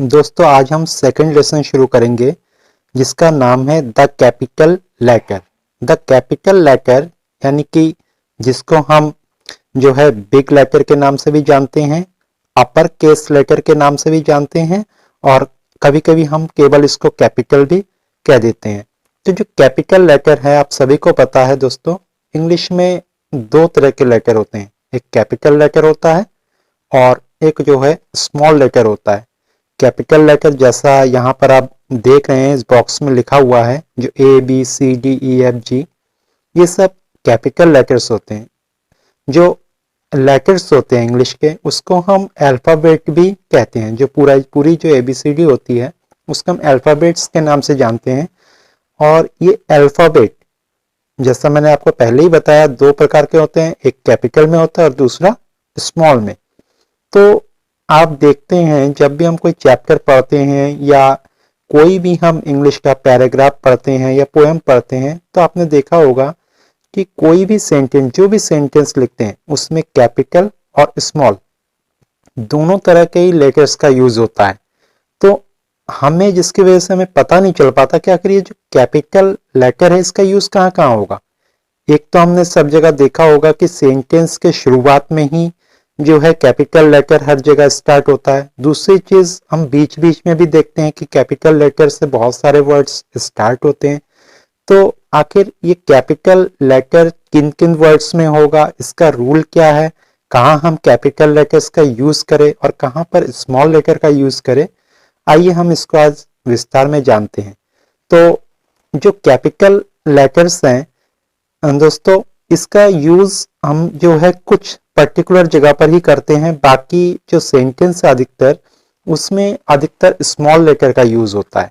दोस्तों आज हम सेकंड लेसन शुरू करेंगे जिसका नाम है the capital letter. The capital letter यानी कि जिसको हम जो है बिग लेटर के नाम से भी जानते हैं, अपर केस लेटर के नाम से भी जानते हैं और कभी कभी हम केवल इसको कैपिटल भी कह देते हैं। तो जो कैपिटल लेटर है आप सभी को पता है दोस्तों, इंग्लिश में दो तरह के लेटर होते हैं, एक कैपिटल लेटर होता है और एक जो है स्मॉल लेटर होता है। कैपिटल लेटर जैसा यहाँ पर आप देख रहे हैं इस बॉक्स में लिखा हुआ है, जो ABCDEFG ये सब कैपिटल लेटर्स होते हैं। जो लेटर्स होते हैं इंग्लिश के उसको हम अल्फाबेट भी कहते हैं। जो पूरी जो ABCD होती है उसको हम अल्फाबेट्स के नाम से जानते हैं। और ये अल्फाबेट जैसा मैंने आपको पहले ही बताया दो प्रकार के होते हैं, एक कैपिटल में होता है और दूसरा स्मॉल में। तो आप देखते हैं जब भी हम कोई चैप्टर पढ़ते हैं या कोई भी हम इंग्लिश का पैराग्राफ पढ़ते हैं या पोएम पढ़ते हैं तो आपने देखा होगा कि कोई भी सेंटेंस, जो भी सेंटेंस लिखते हैं उसमें कैपिटल और स्मॉल दोनों तरह के ही लेटर्स का यूज होता है। तो हमें जिसकी वजह से हमें पता नहीं चल पाता कि आखिर ये जो कैपिटल लेटर है इसका यूज कहाँ कहाँ होगा। एक तो हमने सब जगह देखा होगा कि सेंटेंस के शुरुआत में ही जो है कैपिटल लेटर हर जगह स्टार्ट होता है। दूसरी चीज हम बीच बीच में भी देखते हैं कि कैपिटल लेटर से बहुत सारे वर्ड्स स्टार्ट होते हैं। तो आखिर ये कैपिटल लेटर किन किन वर्ड्स में होगा, इसका रूल क्या है, कहाँ हम कैपिटल लेटर्स का यूज करें और कहाँ पर स्मॉल लेटर का यूज करें, आइए हम इसको आज विस्तार में जानते हैं। तो जो कैपिटल लेटर्स हैं दोस्तों, इसका यूज हम जो है कुछ पर्टिकुलर जगह पर ही करते हैं, बाकी जो सेंटेंस है अधिकतर उसमें अधिकतर स्मॉल लेटर का यूज होता है।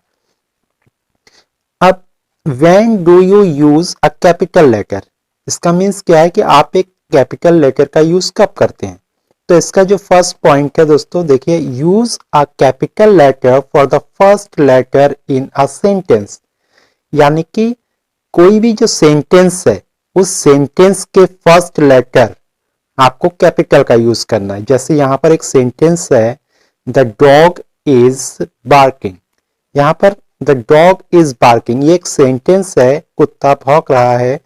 अब when do you use a capital letter, इसका मीन्स क्या है कि आप एक कैपिटल लेटर का यूज कब करते हैं। तो इसका जो फर्स्ट पॉइंट है दोस्तों देखिए, use a capital letter for the first letter in a sentence, यानी कि कोई भी जो सेंटेंस है उस सेंटेंस के फर्स्ट लेटर आपको कैपिटल का यूज करना है। जैसे यहां पर एक सेंटेंस है, द डॉग इज बार्किंग। यहां पर द डॉग इज बार्किंग ये एक सेंटेंस है, कुत्ता भौंक रहा है।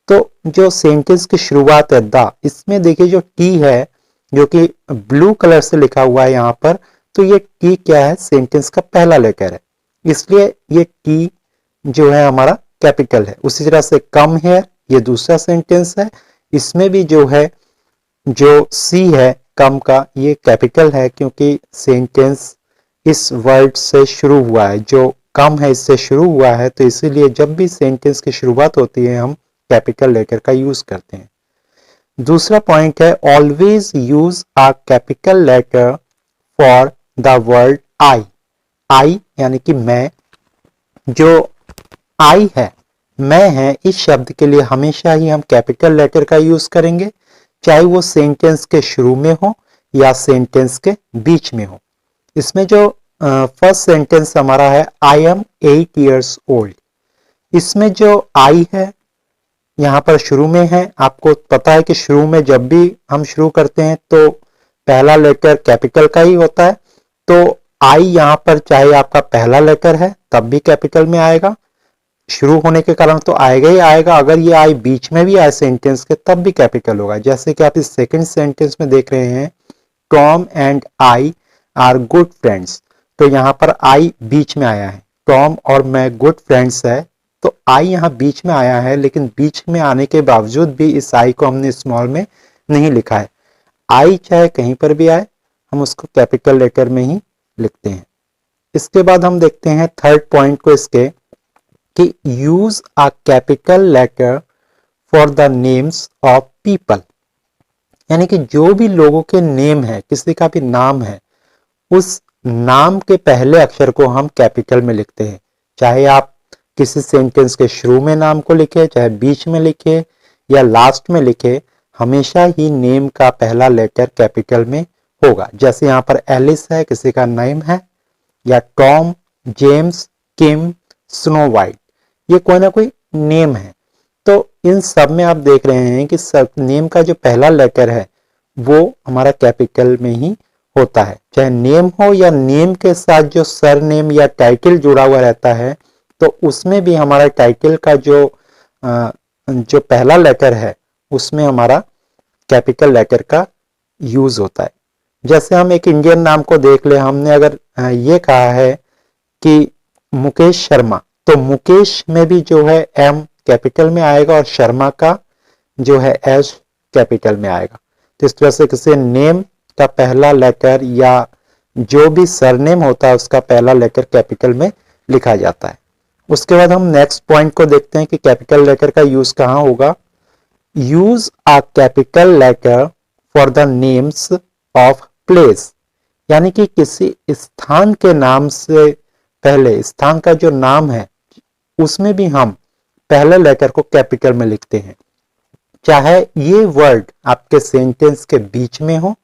तो जो सेंटेंस की शुरुआत है द, इसमें देखिए जो टी है जो कि ब्लू कलर से लिखा हुआ है यहाँ पर, तो ये टी क्या है, सेंटेंस का पहला लेटर है, इसलिए ये टी जो है हमारा कैपिटल है। उसी तरह से कम हेयर ये दूसरा सेंटेंस है, इसमें भी जो है जो सी है कम का ये कैपिटल है क्योंकि सेंटेंस इस वर्ड से शुरू हुआ है, जो कम है इससे शुरू हुआ है, तो इसीलिए जब भी सेंटेंस की शुरुआत होती है हम कैपिटल लेटर का यूज करते हैं। दूसरा पॉइंट है, always use a capital letter for the word I. I यानी कि मैं, जो आई है, मैं है, इस शब्द के लिए हमेशा ही हम कैपिटल लेटर का यूज करेंगे, चाहे वो सेंटेंस के शुरू में हो या सेंटेंस के बीच में हो। इसमें जो फर्स्ट सेंटेंस हमारा है, आई एम 8 years old, इसमें जो आई है यहाँ पर शुरू में है। आपको पता है कि शुरू में जब भी हम शुरू करते हैं तो पहला लेटर कैपिटल का ही होता है। तो आई यहाँ पर चाहे आपका पहला लेटर है तब भी कैपिटल में आएगा, शुरू होने के कारण तो आएगा ही आएगा। अगर ये आई बीच में भी आए सेंटेंस के तब भी कैपिटल होगा। जैसे कि आप इस सेकंड सेंटेंस में देख रहे हैं, Tom and I R good friends, तो यहाँ पर आई बीच में आया है, टॉम और मैं गुड फ्रेंड्स है, तो आई यहाँ बीच में आया है, लेकिन बीच में आने के बावजूद भी इस आई को हमने स्मॉल में नहीं लिखा है। आई चाहे कहीं पर भी आए हम उसको कैपिटल लेटर में ही लिखते हैं। इसके बाद हम देखते हैं थर्ड पॉइंट को इसके, कि use a capital letter for the names of people, यानी कि जो भी लोगों के नेम है, किसी का भी नाम है, उस नाम के पहले अक्षर को हम कैपिटल में लिखते हैं। चाहे आप किसी सेंटेंस के शुरू में नाम को लिखे, चाहे बीच में लिखे या लास्ट में लिखे, हमेशा ही नेम का पहला लेटर कैपिटल में होगा। जैसे यहाँ पर एलिस है, किसी का नेम है, या टॉम, जेम्स, किम, स्नो वाइट, ये कोई ना कोई नेम है। तो इन सब में आप देख रहे हैं कि सब नेम का जो पहला लेटर है वो हमारा कैपिटल में ही होता है, चाहे नेम हो या नेम के साथ जो सरनेम या टाइटल जुड़ा हुआ रहता है, तो उसमें भी हमारा टाइटल का जो पहला लेटर है उसमें हमारा कैपिटल लेटर का यूज होता है। जैसे हम एक इंडियन नाम को देख ले, हमने अगर ये कहा है कि मुकेश शर्मा, तो मुकेश में भी जो है एम कैपिटल में आएगा और शर्मा का जो है एस कैपिटल में आएगा। तो इस तरह से किसी नेम का पहला लेटर या जो भी सरनेम होता है उसका पहला लेटर कैपिटल में लिखा जाता है। उसके बाद हम नेक्स्ट पॉइंट को देखते हैं कि कैपिटल लेटर का यूज कहां होगा। Use a capital letter for the names of place, यानी कि किसी स्थान के नाम से पहले स्थान का जो नाम है उसमें भी हम पहले लेटर को कैपिटल में लिखते हैं, चाहे ये वर्ड आपके सेंटेंस के बीच में हो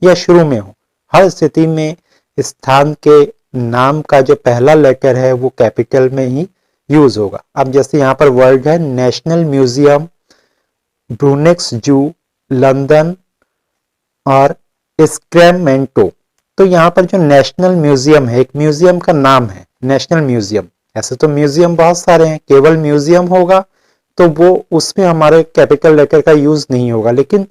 या शुरू में हो। हर स्थिति में स्थान के नाम का जो पहला लेटर है वो कैपिटल में ही यूज होगा। अब जैसे यहाँ पर वर्ड है नेशनल म्यूजियम, ब्रूनेक्स जू, लंदन और स्क्रैमेंटो, तो यहाँ पर जो नेशनल म्यूजियम है, एक म्यूजियम का नाम है नेशनल म्यूजियम। ऐसे तो म्यूजियम बहुत सारे हैं, केवल म्यूजियम होगा तो वो उसमें हमारे कैपिटल लेटर का यूज नहीं होगा, लेकिन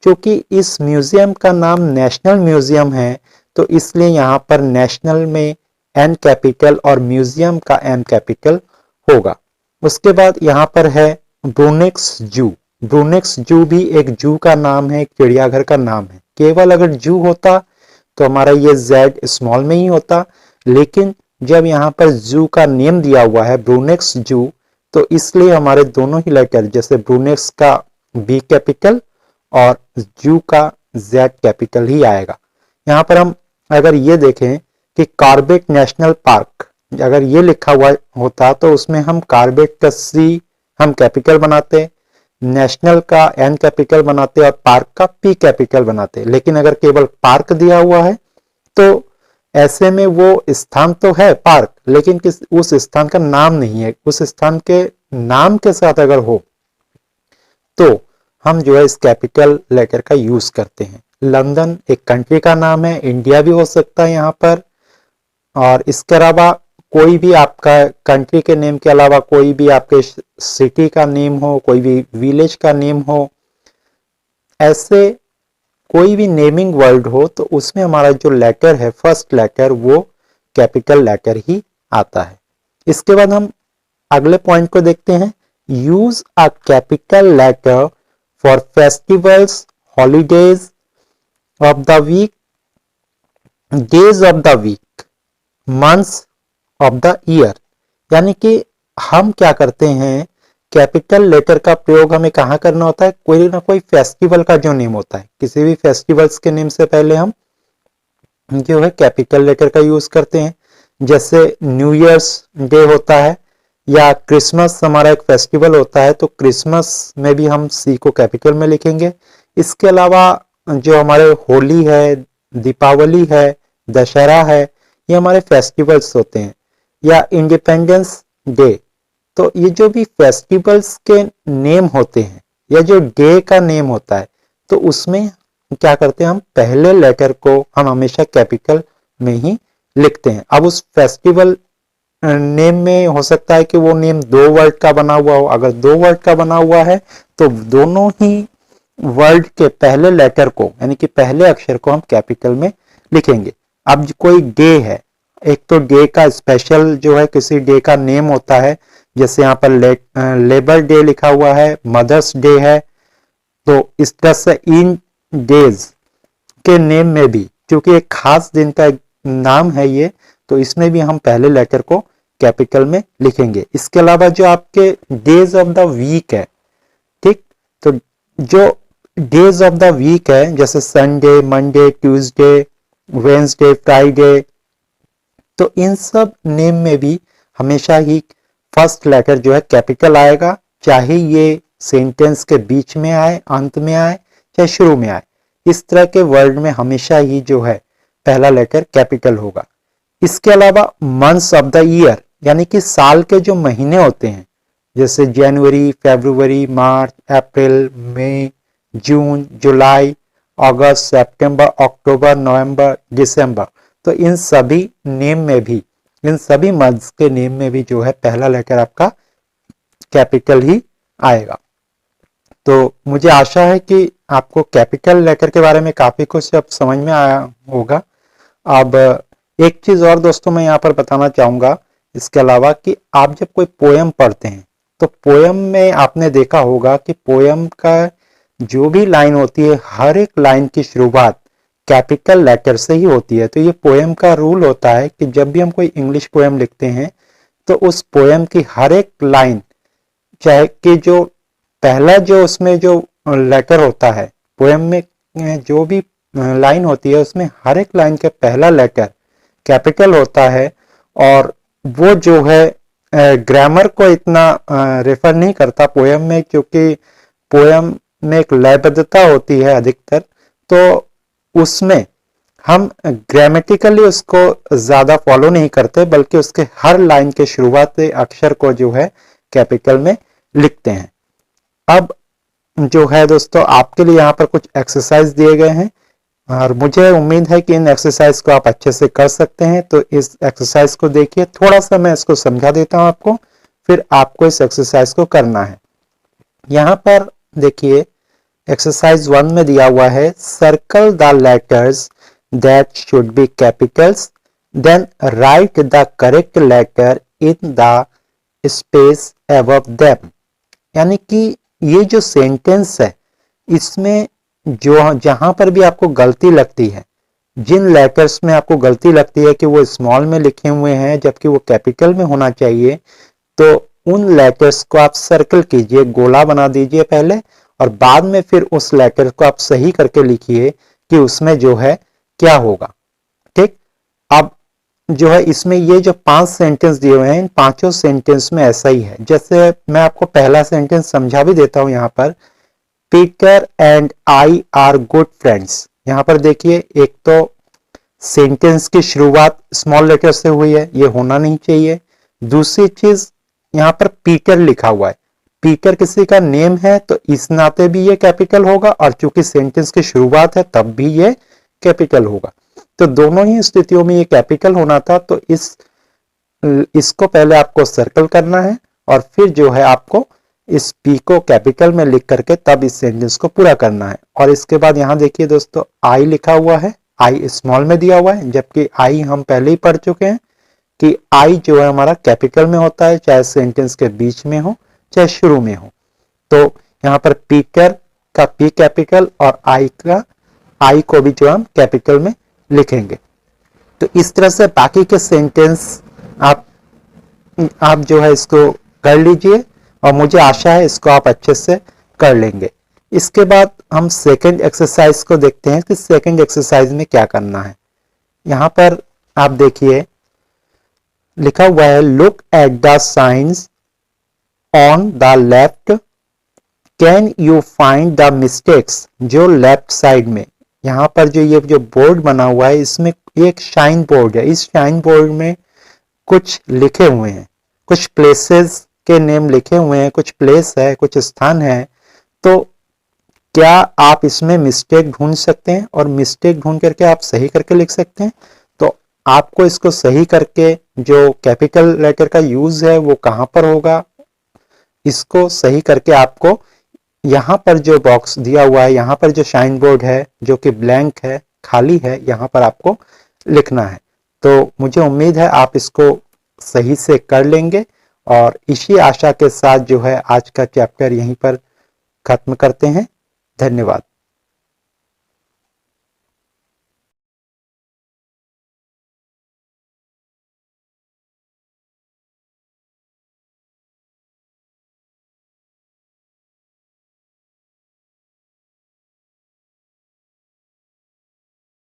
क्योंकि इस म्यूजियम का नाम नेशनल म्यूजियम है तो इसलिए यहाँ पर नेशनल में एन कैपिटल और म्यूजियम का एम कैपिटल होगा। उसके बाद यहाँ पर है ब्रूनेक्स जू। ब्रूनेक्स जू भी एक जू का नाम है, एक चिड़ियाघर का नाम है। केवल अगर जू होता तो हमारा ये जेड स्मॉल में ही होता, लेकिन जब यहाँ पर जू का नेम दिया हुआ है ब्रूनेक्स जू, तो इसलिए हमारे दोनों ही लेटर, जैसे ब्रूनेक्स का बी कैपिटल और जू का जेड कैपिटल ही आएगा। यहाँ पर हम अगर ये देखें कि कॉर्बेट नेशनल पार्क, अगर ये लिखा हुआ होता तो उसमें हम कॉर्बेट का सी हम कैपिटल बनाते, नेशनल का एन कैपिटल बनाते और पार्क का पी कैपिटल बनाते। लेकिन अगर केवल पार्क दिया हुआ है तो ऐसे में वो स्थान तो है पार्क, लेकिन उस स्थान का नाम नहीं है। उस स्थान के नाम के साथ अगर हो तो हम जो है इस कैपिटल लेटर का यूज करते हैं। लंदन एक कंट्री का नाम है, इंडिया भी हो सकता है यहाँ पर। और इसके अलावा कोई भी आपका कंट्री के नेम के अलावा कोई भी आपके सिटी का नेम हो, कोई भी विलेज का नेम हो, ऐसे कोई भी नेमिंग वर्ड हो तो उसमें हमारा जो लेटर है फर्स्ट लेटर वो कैपिटल लेटर ही आता है। इसके बाद हम अगले पॉइंट को देखते हैं। Use a capital letter for festivals, holidays of the week, days of the week, months of the year. यानी कि हम क्या करते हैं, कैपिटल लेटर का प्रयोग हमें कहाँ करना होता है, कोई ना कोई फेस्टिवल का जो नेम होता है, किसी भी फेस्टिवल्स के नेम से पहले हम जो है कैपिटल लेटर का यूज करते हैं। जैसे न्यू ईयर्स डे होता है या क्रिसमस हमारा एक फेस्टिवल होता है, तो क्रिसमस में भी हम सी को कैपिटल में लिखेंगे। इसके अलावा जो हमारे होली है, दीपावली है, दशहरा है, ये हमारे फेस्टिवल्स होते हैं। या इंडिपेंडेंस डे, तो ये जो भी फेस्टिवल्स के नेम होते हैं या जो डे का नेम होता है, तो उसमें क्या करते हैं, हम पहले लेटर को हम हमेशा कैपिटल में ही लिखते हैं। अब उस फेस्टिवल नेम में हो सकता है कि वो नेम 2 वर्ड का बना हुआ हो। अगर 2 वर्ड का बना हुआ है तो दोनों ही वर्ड के पहले लेटर को, यानी कि पहले अक्षर को हम कैपिटल में लिखेंगे। अब कोई डे है, एक तो डे का स्पेशल जो है किसी डे का नेम होता है, जैसे यहाँ पर लेबर डे लिखा हुआ है, मदर्स डे है, तो इस तरह से इन डेज के नेम में भी क्योंकि एक खास दिन का नाम है ये, तो इसमें भी हम पहले लेटर को कैपिटल में लिखेंगे। इसके अलावा जो आपके डेज ऑफ द वीक है, ठीक, तो जो डेज ऑफ द वीक है जैसे Sunday, Monday, Tuesday, Wednesday, Friday, तो इन सब नेम में भी हमेशा ही फर्स्ट लेटर जो है कैपिटल आएगा, चाहे ये सेंटेंस के बीच में आए, अंत में आए, चाहे शुरू में आए। इस तरह के वर्ड में हमेशा ही जो है पहला लेटर कैपिटल होगा। इसके अलावा मंथ्स ऑफ द ईयर, यानी कि साल के जो महीने होते हैं, जैसे जनवरी, फरवरी, मार्च, अप्रैल, मई, जून, जुलाई अगस्त, सितंबर, अक्टूबर, नवंबर, दिसंबर। तो इन सभी नेम में भी, इन सभी मंथ्स के नेम में भी जो है पहला लेटर आपका कैपिटल ही आएगा। तो मुझे आशा है कि आपको कैपिटल लेटर के बारे में काफी कुछ अब समझ में आया होगा। अब एक चीज और दोस्तों मैं यहाँ पर बताना चाहूंगा इसके अलावा, कि आप जब कोई पोयम पढ़ते हैं तो पोयम में आपने देखा होगा कि पोयम का जो भी लाइन होती है, हर एक लाइन की शुरुआत कैपिटल लेटर से ही होती है। तो ये पोयम का रूल होता है कि जब भी हम कोई इंग्लिश पोयम लिखते हैं तो उस पोयम की हर एक लाइन, चाहे कि जो पहला जो उसमें जो लेटर होता है पोयम में, जो भी लाइन होती है उसमें हर एक लाइन का पहला लेटर कैपिटल होता है। और वो जो है ग्रामर को इतना रेफर नहीं करता पोयम में, क्योंकि पोयम में एक लयबद्धता होती है अधिकतर, तो उसमें हम ग्रामेटिकली उसको ज्यादा फॉलो नहीं करते, बल्कि उसके हर लाइन के शुरुआती अक्षर को जो है कैपिटल में लिखते हैं। अब जो है दोस्तों आपके लिए यहाँ पर कुछ एक्सरसाइज दिए गए हैं और मुझे उम्मीद है कि इन एक्सरसाइज को आप अच्छे से कर सकते हैं। तो इस एक्सरसाइज को देखिए, थोड़ा सा मैं इसको समझा देता हूं आपको, फिर आपको इस एक्सरसाइज को करना है। यहाँ पर देखिए एक्सरसाइज 1 में दिया हुआ है, circle the letters that should be capitals, then write the correct letter in the space above them. यानी कि ये जो सेंटेंस है इसमें जो जहां पर भी आपको गलती लगती है, जिन लेटर्स में आपको गलती लगती है कि वो स्मॉल में लिखे हुए हैं जबकि वो कैपिटल में होना चाहिए, तो उन लेटर्स को आप सर्कल कीजिए, गोला बना दीजिए पहले, और बाद में फिर उस लेटर को आप सही करके लिखिए कि उसमें जो है क्या होगा। ठीक, अब जो है इसमें ये जो 5 सेंटेंस दिए हुए हैं, इन पांचों सेंटेंस में ऐसा ही है। जैसे मैं आपको पहला सेंटेंस समझा भी देता हूं यहाँ पर, Peter and I R good friends. यहाँ पर देखिए एक तो सेंटेंस की शुरुआत स्मॉल लेटर से हुई है, ये होना नहीं चाहिए। दूसरी चीज यहाँ पर पीटर लिखा हुआ है, पीटर किसी का नेम है तो इस नाते भी ये कैपिटल होगा, और चूंकि सेंटेंस की शुरुआत है तब भी ये कैपिटल होगा। तो दोनों ही स्थितियों में ये कैपिटल होना था। तो इसको पहले आपको सर्कल करना है और फिर जो है आपको इस पी को कैपिटल में लिख करके तब इस सेंटेंस को पूरा करना है। और इसके बाद यहाँ देखिए दोस्तों आई लिखा हुआ है, आई स्मॉल में दिया हुआ है, जबकि आई हम पहले ही पढ़ चुके हैं कि आई जो है हमारा कैपिटल में होता है, चाहे सेंटेंस के बीच में हो चाहे शुरू में हो। तो यहाँ पर पीटर का पी कैपिटल और आई का आई को भी जो हम कैपिटल में लिखेंगे। तो इस तरह से बाकी के सेंटेंस आप जो है इसको कर लीजिए, और मुझे आशा है इसको आप अच्छे से कर लेंगे। इसके बाद हम सेकंड एक्सरसाइज को देखते हैं कि सेकंड एक्सरसाइज में क्या करना है। यहां पर आप देखिए लिखा हुआ है, look at the science on the left, can you find the mistakes. जो लेफ्ट साइड में यहाँ पर जो ये जो बोर्ड बना हुआ है, इसमें एक शाइन बोर्ड है, इस शाइन बोर्ड में कुछ लिखे हुए हैं, कुछ प्लेसेस के नेम लिखे हुए हैं, कुछ प्लेस है, कुछ स्थान है। तो क्या आप इसमें मिस्टेक ढूंढ सकते हैं और मिस्टेक ढूंढ करके आप सही करके लिख सकते हैं। तो आपको इसको सही करके जो कैपिटल लेटर का यूज है वो कहां पर होगा, इसको सही करके आपको यहाँ पर जो बॉक्स दिया हुआ है, यहाँ पर जो शाइन बोर्ड है जो कि ब्लैंक है, खाली है, यहाँ पर आपको लिखना है। तो मुझे उम्मीद है आप इसको सही से कर लेंगे, और इसी आशा के साथ जो है आज का चैप्टर यहीं पर खत्म करते हैं। धन्यवाद।